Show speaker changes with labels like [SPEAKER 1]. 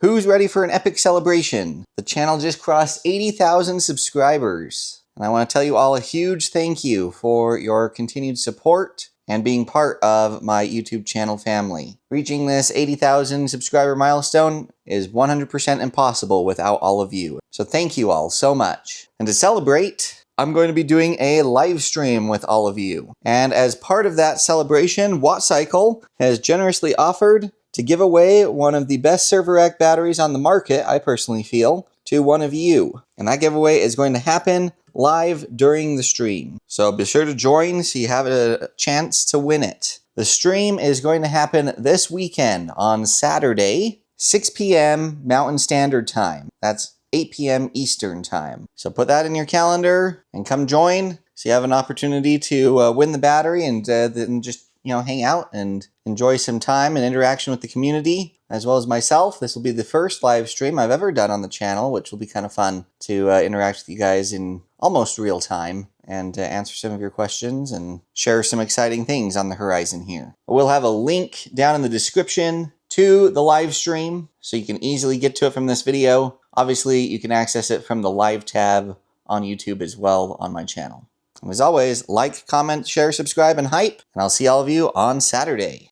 [SPEAKER 1] Who's ready for an epic celebration? The channel just crossed 80,000 subscribers. And I want to tell you all a huge thank you for your continued support and being part of my YouTube channel family. Reaching this 80,000 subscriber milestone is 100% impossible without all of you. So thank you all so much. And to celebrate, I'm going to be doing a live stream with all of you. And as part of that celebration, WattCycle has generously offered to give away one of the best server rack batteries on the market, I personally feel, to one of you. And that giveaway is going to happen live during the stream. So be sure to join so you have a chance to win it. The stream is going to happen this weekend on Saturday, 6 p.m. Mountain Standard Time. That's 8 p.m. Eastern Time. So put that in your calendar and come join so you have an opportunity to win the battery and then just hang out and enjoy some time and interaction with the community as well as myself. This will be the first live stream I've ever done on the channel, which will be kind of fun to interact with you guys in almost real time and answer some of your questions and share some exciting things on the horizon here. We'll have a link down in the description to the live stream so you can easily get to it from this video. Obviously, you can access it from the live tab on YouTube as well on my channel. And as always, like, comment, share, subscribe, and hype, and I'll see all of you on Saturday.